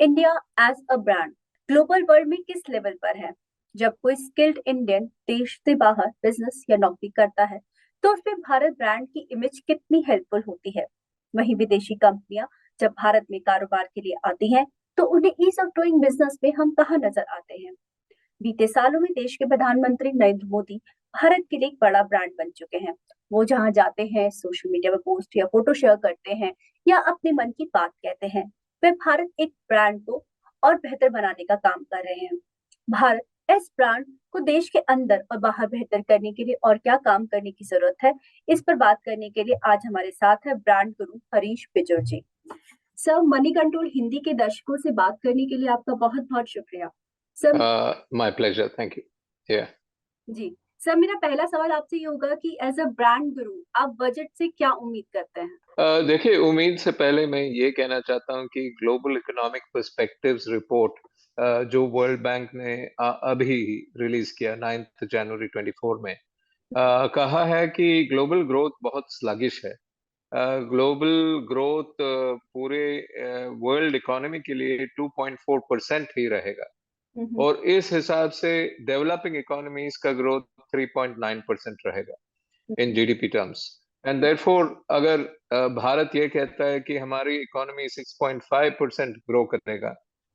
India as a brand global world में किस level पर है? जब कोई स्किल्ड इंडियन देश से बाहर बिजनेस या नौकरी करता है तो उसमें भारत ब्रांड की इमेज कितनी हेल्पफुल होती है। वहीं विदेशी कंपनियां जब भारत में कारोबार के लिए आती हैं तो उन्हें ईज ऑफ डूइंग बिजनेस में हम कहाँ नजर आते हैं? बीते सालों में देश के प्रधानमंत्री नरेंद्र मोदी भारत के लिए एक बड़ा ब्रांड बन चुके हैं। वो जहां जाते हैं सोशल मीडिया पर पोस्ट या फोटो शेयर करते हैं या अपने मन की बात कहते हैं। वे भारत एक ब्रांड को और बेहतर बनाने का काम कर रहे हैं। भारत इस ब्रांड को देश के अंदर और बाहर बेहतर करने के लिए और क्या काम करने की जरूरत है, इस पर बात करने के लिए आज हमारे साथ है ब्रांड गुरु हरीश बिजुर जी। सर, मनी कंट्रोल हिंदी के दर्शकों से बात करने के लिए आपका बहुत बहुत शुक्रिया। Sir, My pleasure. Thank you. Yeah. जी सर, मेरा पहला सवाल आपसे ये होगा कि एज अ ब्रांड गुरु आप बजट से क्या उम्मीद करते हैं? देखिए, उम्मीद से पहले मैं ये कहना चाहता हूँ कि ग्लोबल इकोनॉमिक पर्सपेक्टिव्स रिपोर्ट जो वर्ल्ड बैंक ने अभी रिलीज किया 9 जनवरी 24 में, कहा है कि ग्लोबल ग्रोथ बहुत स्लगिश है। ग्लोबल ग्रोथ पूरे वर्ल्ड इकोनॉमी के लिए 2.4% ही रहेगा, हम्म। और इस हिसाब से डेवलपिंग इकोनॉमीज का ग्रोथ 3.9% रहेगा in GDP terms. And therefore अगर भारत ये कहता है कि हमारी इकोनॉमी 6.5% ग्रो करेगा,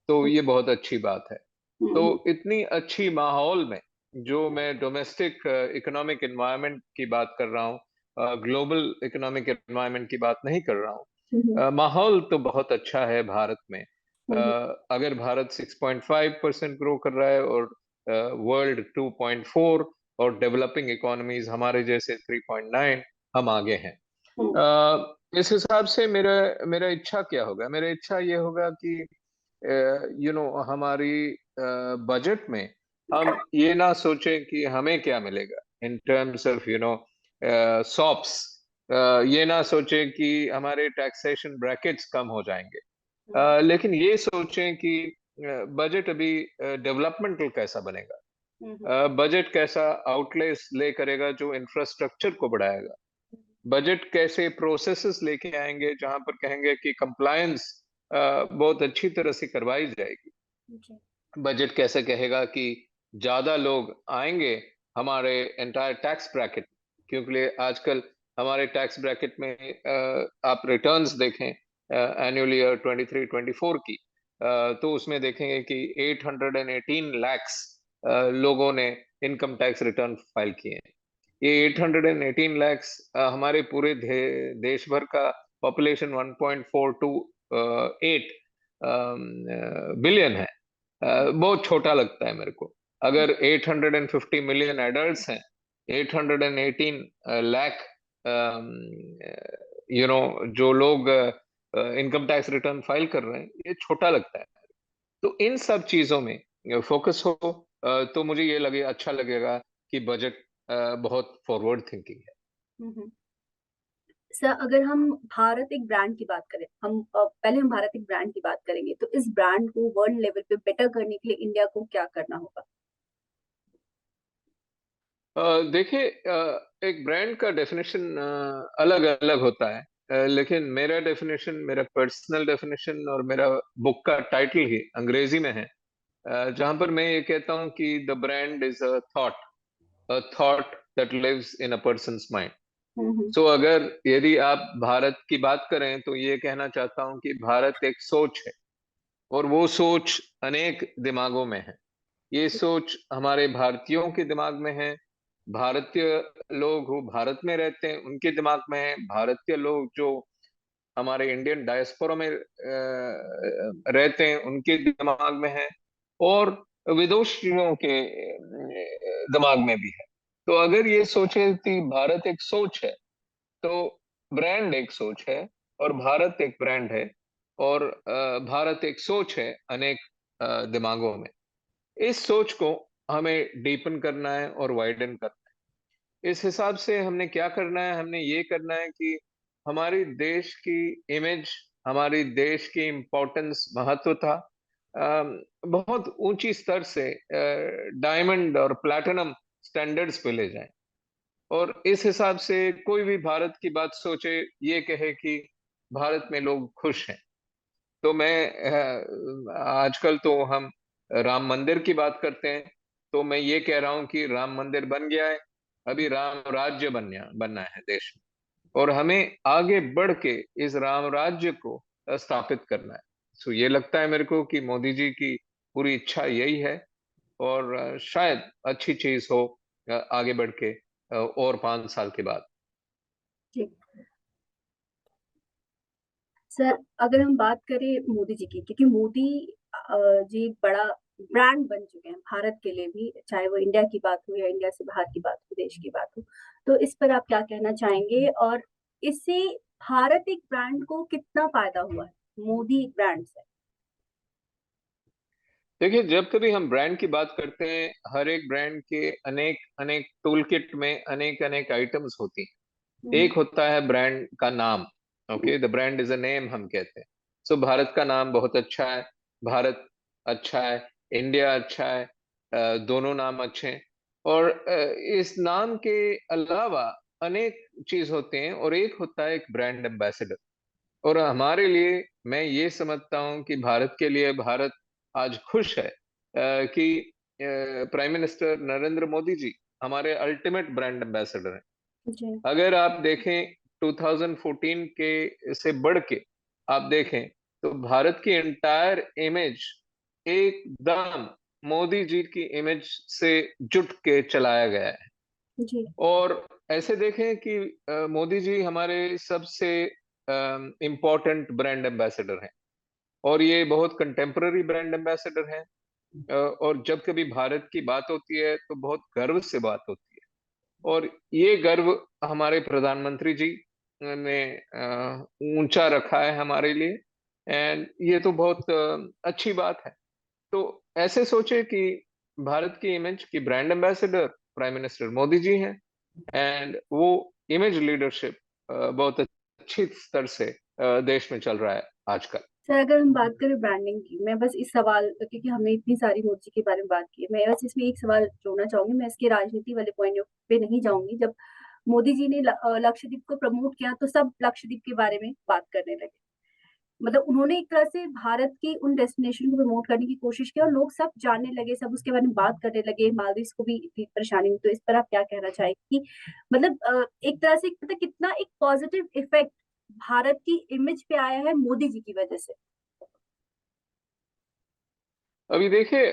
तो ये बहुत अच्छी बात है। तो हम्म। इतनी अच्छी माहौल में, जो मैं डोमेस्टिक इकोनॉमिक एनवायरनमेंट की बात कर रहा हूँ, ग्लोबल इकोनॉमिक एनवायरनमेंट की बात नहीं कर रहा हूँ, हम्म। माहौल तो बहुत अच्छा है भारत में। हम्म। अगर भारत 6.5% ग्रो कर रहा है और वर्ल्ड 2.4 और डेवलपिंग इकोनॉमीज हमारे जैसे 3.9, हम आगे हैं। इस हिसाब से मेरा मेरा इच्छा क्या होगा? मेरा इच्छा ये होगा कि हमारी बजट में हम ये ना सोचें कि हमें क्या मिलेगा इन टर्म्स ऑफ सॉप्स। ये ना सोचें कि हमारे टैक्सेशन ब्रैकेट्स कम हो जाएंगे, लेकिन ये सोचें कि बजट अभी डेवलपमेंटल कैसा बनेगा, बजट कैसा आउटलेस ले करेगा जो इंफ्रास्ट्रक्चर को बढ़ाएगा, बजट कैसे प्रोसेसेस लेके आएंगे जहां पर कहेंगे कि कंप्लायंस बहुत अच्छी तरह से करवाई जाएगी, बजट कैसे कहेगा कि ज्यादा लोग आएंगे हमारे एंटायर टैक्स ब्रैकेट, क्योंकि आजकल हमारे टैक्स ब्रैकेट में आप रिटर्न्स देखें एनुअल ईयर 23-24 की, तो उसमें देखेंगे कि 818 लैक्स लोगों ने इनकम टैक्स रिटर्न फाइल किए हैं। ये 818 लैक्स हमारे पूरे देश भर का पॉपुलेशन 1.428 बिलियन है। बहुत छोटा लगता है मेरे को। अगर 850 मिलियन एडल्ट्स हैं, 818 लाख जो लोग इनकम टैक्स रिटर्न फाइल कर रहे हैं, ये छोटा लगता है। तो इन सब चीजों में फोकस हो, तो मुझे ये लगे अच्छा लगेगा कि बजट बहुत फॉरवर्ड थिंकिंग है। हम्म। सर, अगर हम भारत एक ब्रांड की बात करें, पहले हम भारत एक ब्रांड की बात करेंगे तो इस ब्रांड को वर्ल्ड लेवल पे बेटर करने के लिए इंडिया को क्या करना होगा? देखिए, एक ब्रांड का डेफिनेशन अलग अलग होता है, लेकिन मेरा डेफिनेशन, मेरा पर्सनल डेफिनेशन और मेरा बुक का टाइटल ही अंग्रेजी में है, जहां पर मैं ये कहता हूं कि the brand is a thought that lives in a person's mind. Hmm. So अगर यदि आप भारत की बात करें तो ये कहना चाहता हूं कि भारत एक सोच है, और वो सोच अनेक दिमागों में है। ये सोच हमारे भारतीयों के दिमाग में है, भारतीय लोग जो भारत में रहते हैं उनके दिमाग में है, भारतीय लोग जो हमारे इंडियन डायस्पोरा में रहते हैं उनके दिमाग में है, और विदेशियों के दिमाग में भी है। तो अगर ये सोचे कि भारत एक सोच है, तो ब्रांड एक सोच है, और भारत एक ब्रांड है, और भारत एक सोच है अनेक दिमागों में। इस सोच को हमें डीपन करना है और वाइडन करना है। इस हिसाब से हमने क्या करना है? हमने ये करना है कि हमारी देश की इमेज, हमारी देश की इम्पोर्टेंस, महत्वता बहुत ऊंची स्तर से डायमंड और प्लैटिनम स्टैंडर्ड्स पे ले जाएं। और इस हिसाब से कोई भी भारत की बात सोचे, ये कहे कि भारत में लोग खुश हैं, तो मैं आजकल तो हम राम मंदिर की बात करते हैं, तो मैं ये कह रहा हूं कि राम मंदिर बन गया है, अभी राम राज्य बनना है देश में, और हमें आगे बढ़ के इस राम राज्य को स्थापित करना है। सो ये लगता है मेरे को कि मोदी जी की पूरी इच्छा यही है, और शायद अच्छी चीज हो आगे बढ़ के और 5 साल के बाद। जी सर, अगर हम बात करें मोदी जी की, क्योंकि मोदी जी एक बड़ा ब्रांड बन चुके हैं भारत के लिए भी, चाहे वो इंडिया की बात हो या इंडिया से बाहर की बात हो, देश की बात हो, तो इस पर आप क्या कहना चाहेंगे? और इससे भारत एक ब्रांड को कितना फायदा हुआ है मोदी ब्रांड से? देखिए, जब कभी हम ब्रांड की बात करते हैं, हर एक ब्रांड के अनेक अनेक टूल किट में अनेक अनेक आइटम्स होती हैं। हम्म। एक होता है ब्रांड का नाम। Okay, the brand is a name हम कहते हैं। सो भारत का नाम बहुत अच्छा है, भारत अच्छा है, इंडिया अच्छा है, दोनों नाम अच्छे हैं। और इस नाम के अलावा अनेक चीज होते हैं, और एक होता है एक ब्रांड एम्बेसडर। और हमारे लिए, मैं ये समझता हूँ कि भारत के लिए, भारत आज खुश है कि प्राइम मिनिस्टर नरेंद्र मोदी जी हमारे अल्टीमेट ब्रांड एम्बेसडर हैं। जी। अगर आप देखें 2014 के से बढ़ के आप देखें, तो भारत की एंटायर इमेज एकदम मोदी जी की इमेज से जुट के चलाया गया है। जी। और ऐसे देखें कि मोदी जी हमारे सबसे इम्पोर्टेंट ब्रांड एम्बेसडर हैं, और ये बहुत कंटेम्पररी ब्रांड एम्बेसडर हैं। और जब कभी भारत की बात होती है तो बहुत गर्व से बात होती है, और ये गर्व हमारे प्रधानमंत्री जी ने ऊंचा रखा है हमारे लिए। एंड ये तो बहुत अच्छी बात है। तो ऐसे सोचे कि भारत की इमेज की brand ambassador prime minister Modi ji हैं, एंड वो इमेज लीडरशिप बहुत अच्छी स्तर से देश में चल रहा है आजकल। सर, अगर हम बात करें ब्रांडिंग की, मैं बस इस सवाल, क्योंकि हमने इतनी सारी मोदी के बारे में बात की है, मैं बस इसमें एक सवाल जोड़ना चाहूंगी। मैं इसके राजनीति वाले पॉइंट पे नहीं जाऊंगी। जब मोदी जी ने लक्षद्वीप को प्रमोट किया तो सब लक्षद्वीप के बारे में बात करने लगे। मतलब उन्होंने एक तरह से भारत की उन डेस्टिनेशन को प्रमोट करने की कोशिश की और लोग सब जानने लगे, सब उसके बारे में बात करने लगे। मालदीव को भी इतनी परेशानी हुई, तो इस पर आप क्या कहना चाहेंगे कि मतलब एक तरह से मतलब कितना एक पॉजिटिव इफेक्ट भारत की इमेज पे आया है मोदी जी की वजह से? अभी देखिए,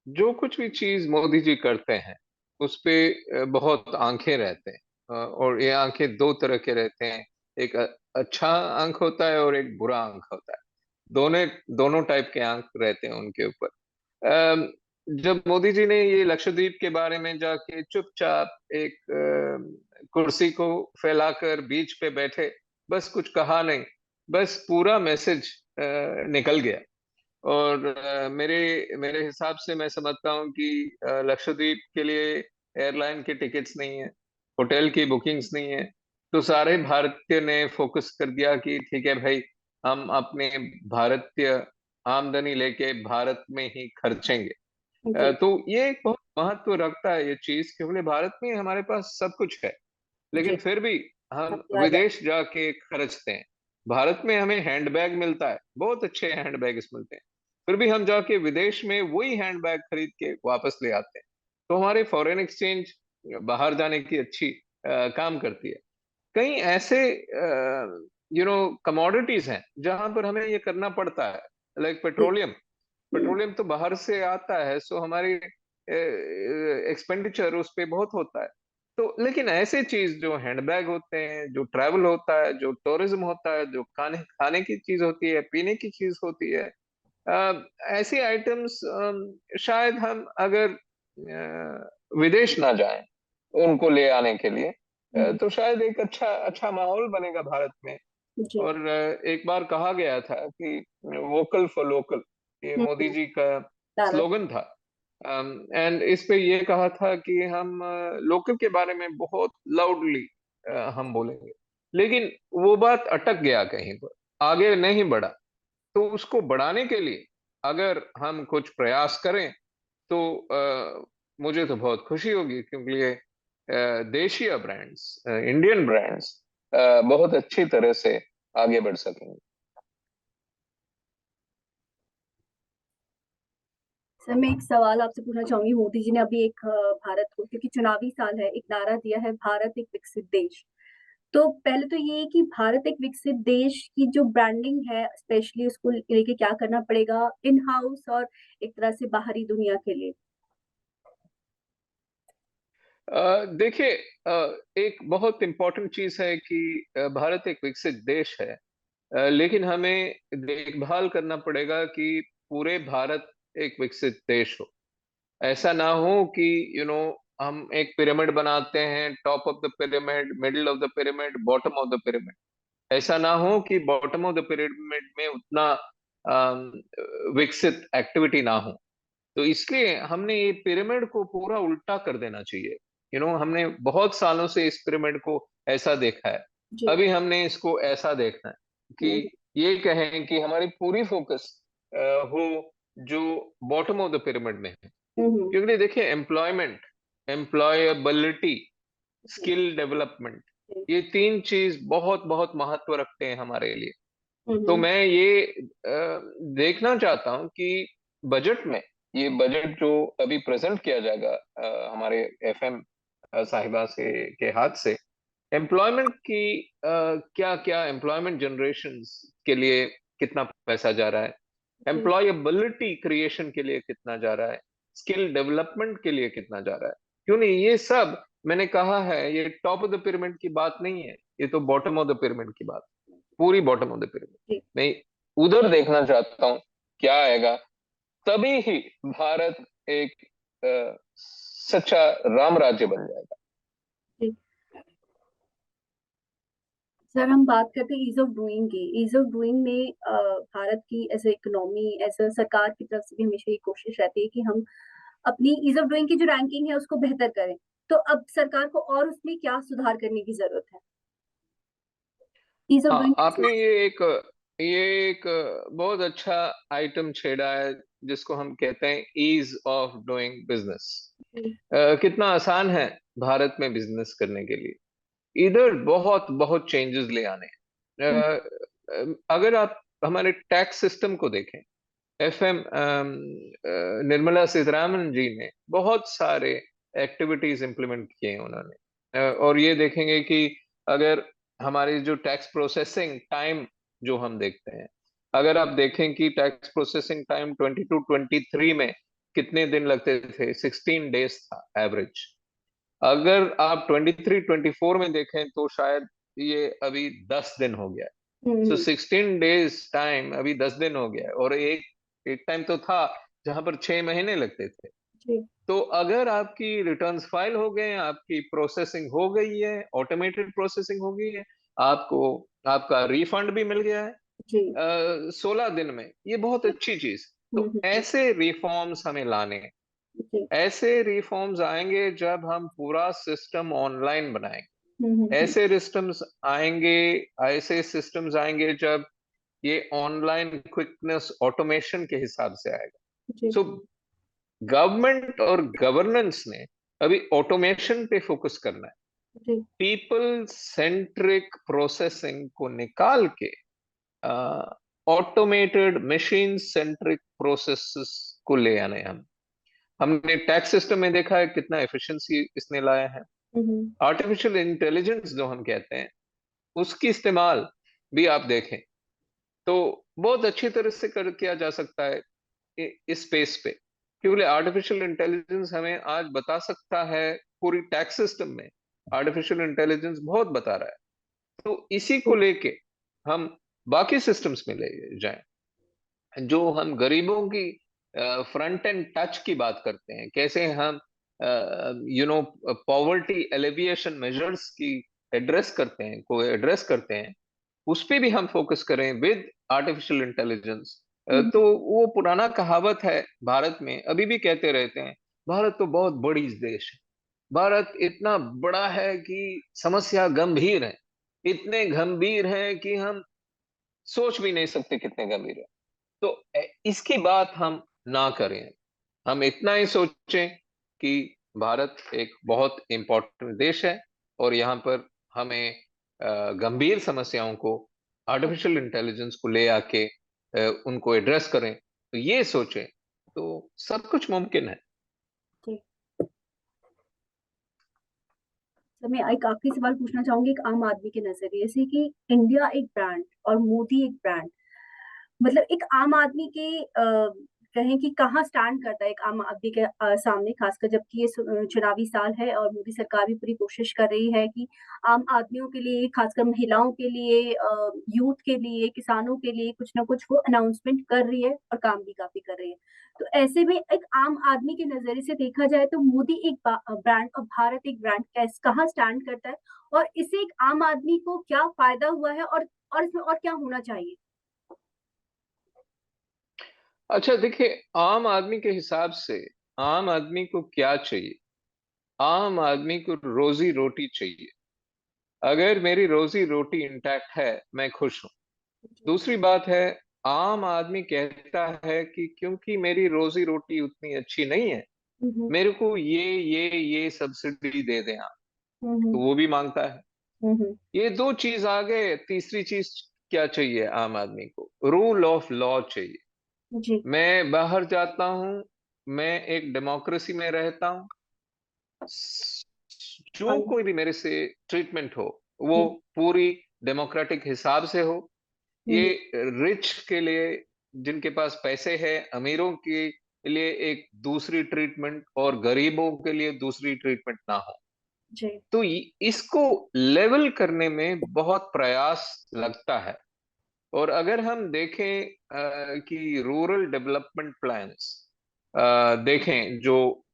जो कुछ भी चीज मोदी जी करते हैं उस पे बहुत आंखें रहते हैं। और ये आंखें दो तरह के रहते हैं। एक अच्छा आंख होता है और एक बुरा आंख होता है। दोनों दोनों टाइप के आंख रहते हैं उनके ऊपर। अम, जब मोदी जी ने ये लक्षद्वीप के बारे में जाके चुपचाप एक कुर्सी को फैलाकर बीच पे बैठे, बस कुछ कहा नहीं, बस पूरा मैसेज निकल गया। और मेरे मेरे हिसाब से मैं समझता हूँ कि लक्षद्वीप के लिए एयरलाइन की टिकट्स नहीं है, होटल की बुकिंग्स नहीं है, तो सारे भारतीय ने फोकस कर दिया कि ठीक है भाई, हम अपने भारतीय आमदनी लेके भारत में ही खर्चेंगे। जी। तो ये एक बहुत महत्व रखता है ये चीज, क्योंकि भारत में हमारे पास सब कुछ है, लेकिन जी। फिर भी हम सबसे ज्यादा। विदेश जाके खर्चते हैं। भारत में हमें हैंडबैग मिलता है, बहुत अच्छे हैंडबैग्स मिलते हैं, फिर भी हम जाके विदेश में वही हैंडबैग खरीद के वापस ले आते हैं। तो हमारे फॉरेन एक्सचेंज बाहर जाने की अच्छी काम करती है। कई ऐसे कमोडिटीज हैं जहां पर हमें ये करना पड़ता है, लाइक जी। पेट्रोलियम। पेट्रोलियम तो बाहर से आता है, सो हमारी एक्सपेंडिचर उस पे बहुत होता है। तो लेकिन ऐसे चीज जो हैंडबैग होते हैं, जो ट्रैवल होता है, जो टूरिज्म होता है, जो खाने खाने की चीज होती है, पीने की चीज होती है, ऐसी आइटम्स शायद हम अगर विदेश ना जाएं उनको ले आने के लिए, हम्म। तो शायद एक अच्छा अच्छा माहौल बनेगा भारत में। जी। और एक बार कहा गया था कि वोकल फॉर लोकल, ये मोदी हम्म। जी का दादा। स्लोगन था। एंड इस पे ये कहा था कि हम लोकल के बारे में बहुत लाउडली हम बोलेंगे, लेकिन वो बात अटक गया कहीं पर, आगे नहीं बढ़ा। तो उसको बढ़ाने के लिए अगर हम कुछ प्रयास करें तो मुझे तो बहुत खुशी होगी, क्योंकि ये देशीय ब्रांड्स, इंडियन ब्रांड्स बहुत अच्छी तरह से आगे बढ़ सकेंगे। सर मैं एक सवाल आपसे पूछना चाहूंगी। मोदी जी ने अभी एक भारत को, क्योंकि चुनावी साल है, एक नारा दिया है, भारत एक विकसित देश। तो पहले तो ये है कि भारत एक विकसित देश की जो ब्रांडिंग है, स्पेशली उसको लेके क्या करना पड़ेगा इन हाउस और एक तरह से बाहरी दुनिया के लिए। देखिए, एक बहुत इम्पोर्टेंट चीज है कि भारत एक विकसित देश है। लेकिन हमें देखभाल करना पड़ेगा कि पूरे भारत एक विकसित देश हो। ऐसा ना हो कि हम एक पिरामिड बनाते हैं, top of the pyramid, middle of the pyramid, bottom of the pyramid. ऐसा ना हो कि बॉटम ऑफ द पिरामिड में उतना अम, विकसित एक्टिविटी ना हो। तो इसलिए हमने ये पिरामिड को पूरा उल्टा कर देना चाहिए। हमने बहुत सालों से इस पिरामिड को ऐसा देखा है। जी। अभी हमने इसको ऐसा देखना है कि हम्म। ये कहें कि हमारी पूरी फोकस हो जो बॉटम ऑफ द पिरामिड में है। हम्म। क्योंकि देखिए, एम्प्लॉयमेंट, एम्प्लॉयबिलिटी, जी। स्किल डेवलपमेंट, जी। ये तीन चीज बहुत बहुत महत्व रखते हैं हमारे लिए। तो हम्म। मैं ये देखना चाहता हूं कि बजट में, ये बजट जो अभी प्रेजेंट किया जाएगा हमारे एफएम साहिबा से के हाथ से, एम्प्लॉयमेंट की क्या क्या एम्प्लॉयमेंट जनरेशन के लिए कितना पैसा जा रहा है, जी। एम्प्लॉयबिलिटी क्रिएशन के लिए कितना जा रहा है, स्किल डेवलपमेंट के लिए कितना जा रहा है। क्यों नहीं, ये सब मैंने कहा है, ये टॉप ऑफ द पिरामिड की बात नहीं है, ये तो बॉटम ऑफ द पिरामिड की बात, पूरी बॉटम ऑफ द पिरामिड। जी। मैं उधर देखना चाहता हूँ क्या आएगा। तभी ही भारत एक सच्चा राम राज्य बन जाएगा। जी। सर हम बात करते हैं ईज ऑफ डूइंग की। ईज ऑफ डूइंग में भारत की as a economy, as a सरकार की तरफ से भी हमेशा ये कोशिश रहती है कि हम अपनी ईज ऑफ डूइंग की जो रैंकिंग है उसको बेहतर करें। तो अब सरकार को और उसमें क्या सुधार करने की जरूरत है ईज ऑफ हाँ, डूइंग। आपने ये एक बहुत अच्छा आइटम छेड़ा है, जिसको हम कहते हैं ईज ऑफ डूइंग बिजनेस। कितना आसान है भारत में बिजनेस करने के लिए। इधर बहुत बहुत चेंजेस ले आने हैं। अगर आप हमारे टैक्स सिस्टम को देखें, एफएम निर्मला सीतारामन जी ने बहुत सारे एक्टिविटीज इंप्लीमेंट किए हैं उन्होंने। और ये देखेंगे कि अगर हमारी जो टैक्स प्रोसेसिंग टाइम जो हम देखते हैं, अगर आप देखें कि टैक्स प्रोसेसिंग टाइम 22-23 में कितने दिन लगते थे, 16 डेज था एवरेज। अगर आप 23-24 में देखें तो शायद ये अभी 10 दिन हो गया है। सो हम्म। 16 डेज टाइम अभी 10 दिन हो गया है। और एक एक टाइम तो था जहां पर 6 महीने लगते थे। जी। तो अगर आपकी रिटर्न्स फाइल हो गए हैं, आपकी प्रोसेसिंग हो गई है, ऑटोमेटेड प्रोसेसिंग हो गई है, आपको आपका रिफंड भी मिल गया है जी। 16 दिन में, ये बहुत अच्छी चीज। तो हम्म। ऐसे रिफॉर्म्स हमें लाने हैं। जी। ऐसे रिफॉर्म्स आएंगे जब हम पूरा सिस्टम ऑनलाइन बनाएंगे। हम्म। ऐसे सिस्टम्स आएंगे जब ये ऑनलाइन क्विकनेस ऑटोमेशन के हिसाब से आएगा। जी। सो गवर्नमेंट और गवर्नेंस ने अभी ऑटोमेशन पे फोकस करना है। जी। पीपल सेंट्रिक प्रोसेसिंग को निकाल के ऑटोमेटेड मशीन सेंट्रिक प्रोसेसेस को ले आने हैं हम। हमने टैक्स सिस्टम में देखा है कितना एफिशिएंसी इसने लाया है। हम्म। आर्टिफिशियल इंटेलिजेंस जो हम कहते हैं, उसकी इस्तेमाल भी आप देखें तो बहुत अच्छी तरह से किया जा सकता है इस स्पेस पे। क्योंकि आर्टिफिशियल इंटेलिजेंस हमें आज बता सकता है, पूरी टैक्स सिस्टम में आर्टिफिशियल इंटेलिजेंस बहुत बता रहा है। तो इसी को लेके हम बाकी सिस्टम्स में ले जाएं। जो हम गरीबों की फ्रंट एंड टच की बात करते हैं, कैसे हम पॉवर्टी एलिविएशन मेजर्स की एड्रेस करते हैं, को एड्रेस करते हैं, उस पे भी हम फोकस करें विद आर्टिफिशियल इंटेलिजेंस। हम्म। तो वो पुराना कहावत है, भारत में अभी भी कहते रहते हैं, भारत तो बहुत बड़ी देश है, भारत इतना बड़ा है कि समस्या गंभीर है, इतने गंभीर है कि हम सोच भी नहीं सकते कितने गंभीर है। तो इसकी बात हम ना करें। हम इतना ही सोचें कि भारत एक बहुत इंपॉर्टेंट देश है, और यहाँ पर हमें गंभीर समस्याओं को आर्टिफिशियल इंटेलिजेंस को ले आके उनको एड्रेस करें। तो ये सोचें तो सब कुछ मुमकिन है। ठीक। तो मैं एक आखिरी सवाल पूछना चाहूंगी एक आम आदमी के नजरिए से कि इंडिया एक ब्रांड और मोदी एक ब्रांड, मतलब एक आम आदमी के कहें कि कहाँ स्टैंड करता है एक आम आदमी के सामने, खासकर जबकि ये चुनावी साल है और मोदी सरकार भी पूरी कोशिश कर रही है कि आम आदमियों के लिए, खासकर महिलाओं के लिए, यूथ के लिए, किसानों के लिए कुछ ना कुछ वो अनाउंसमेंट कर रही है और काम भी काफी कर रही है। तो ऐसे में एक आम आदमी के नजरिए से देखा जाए तो मोदी एक ब्रांड और भारत एक ब्रांड कहाँ स्टैंड करता है, और इससे एक आम आदमी को क्या फायदा हुआ है और इसमें और क्या होना चाहिए? अच्छा देखिए, आम आदमी के हिसाब से आम आदमी को क्या चाहिए? आम आदमी को रोजी रोटी चाहिए। अगर मेरी रोजी रोटी इंटैक्ट है, मैं खुश हूं। दूसरी बात है, आम आदमी कहता है कि क्योंकि मेरी रोजी रोटी उतनी अच्छी नहीं है, हम्म। मेरे को ये सब्सिडी दे दें आप। तो हम्म। वो भी मांगता है। हम्म। ये दो चीज आ गए। तीसरी चीज क्या चाहिए आम आदमी को? रूल ऑफ लॉ चाहिए। जी। मैं बाहर जाता हूं, मैं एक डेमोक्रेसी में रहता हूं, जो और- कोई भी मेरे से ट्रीटमेंट हो वो हम्म। पूरी डेमोक्रेटिक हिसाब से हो। ये हम्म। रिच के लिए, जिनके पास पैसे है, अमीरों के लिए एक दूसरी ट्रीटमेंट और गरीबों के लिए दूसरी ट्रीटमेंट ना हो। जी। तो इसको लेवल करने में बहुत प्रयास लगता है। और अगर हम देखें कि रूरल डेवलपमेंट प्लान्स देखें जो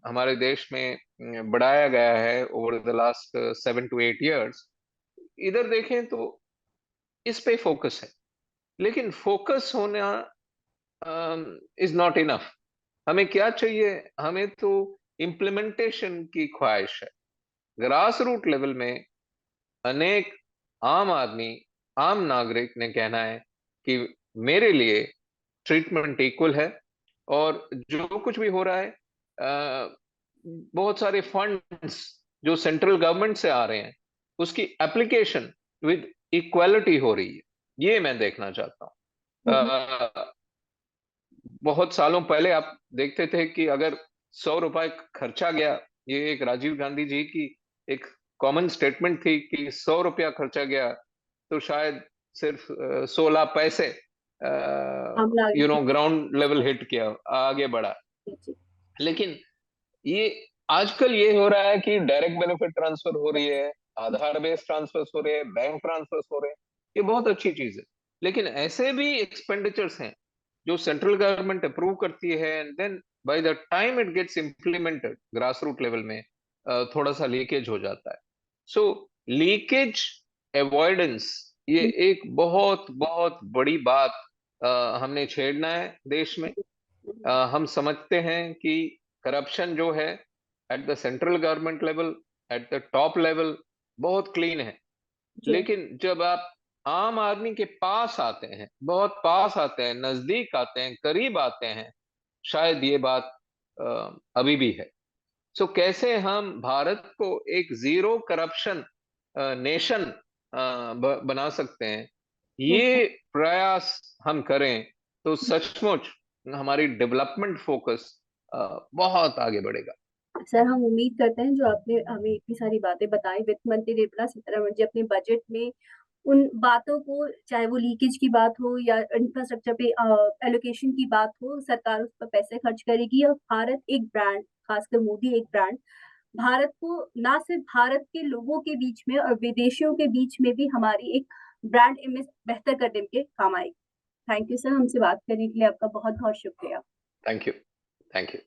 हमारे देश में बढ़ाया गया है over the last 7 to 8 years, इधर देखें तो इस पे फोकस है। लेकिन फोकस होना इज नॉट इनफ। हमें क्या चाहिए? हमें तो इम्प्लीमेंटेशन की ख्वाहिश है। ग्रास रूट लेवल में अनेक आम आदमी, आम नागरिक ने कहना है कि मेरे लिए ट्रीटमेंट इक्वल है। और जो कुछ भी हो रहा है, बहुत सारे फंड्स जो सेंट्रल गवर्नमेंट से आ रहे हैं, उसकी एप्लीकेशन विद इक्वालिटी हो रही है। ये मैं देखना चाहता हूँ। हम्म। बहुत सालों पहले आप देखते थे कि अगर 100 रुपए खर्चा गया, ये एक राजीव गांधी जी की एक कॉमन स्टेटमेंट थी कि 100 रुपया खर्चा गया तो शायद सिर्फ 16 पैसे हम नागरिक ग्राउंड लेवल हिट किया, आगे बढ़ा। जी। लेकिन ये आजकल ये हो रहा है कि डायरेक्ट बेनिफिट ट्रांसफर हो रही है, आधार बेस्ड ट्रांसफर हो रहे हैं, बैंक ट्रांसफर हो रहे हैं। ये बहुत अच्छी चीज है। लेकिन ऐसे भी एक्सपेंडिचर्स हैं जो सेंट्रल गवर्नमेंट अप्रूव करती है, and then by the time it gets implemented grass root level में थोड़ा सा लीकेज हो जाता है। सो लीकेज अवॉइडेंस ये एक बहुत बहुत बड़ी बात हमने छेड़ना है देश में। हम समझते हैं कि करप्शन जो है at the central government level, at the top level, बहुत क्लीन है। जी। लेकिन जब आप आम आदमी के पास आते हैं, बहुत पास आते हैं, नजदीक आते हैं, करीब आते हैं, शायद ये बात अभी भी है। सो कैसे हम भारत को एक जीरो करप्शन नेशन बना सकते हैं, हम्म। ये प्रयास हम करें तो सचमुच हमारी डेवलपमेंट फोकस बहुत आगे बढ़ेगा। सर, हम उम्मीद करते हैं जो आपने हमें इतनी सारी बातें बताई, वित्त मंत्री निर्मला सीतारमण जी अपने बजट में उन बातों को, चाहे वो लीकेज की बात हो या इंफ्रास्ट्रक्चर पे एलोकेशन की बात हो, सरकार उस पर पैसे खर्च करेगी और भारत एक ब्रांड, खासकर मोदी एक ब्रांड, भारत को ना सिर्फ भारत के लोगों के बीच में और विदेशियों के बीच में भी हमारी एक ब्रांड इमेज बेहतर करने के काम आएगी। थैंक यू सर, हमसे बात करने के लिए आपका बहुत बहुत शुक्रिया। Thank you. Thank you.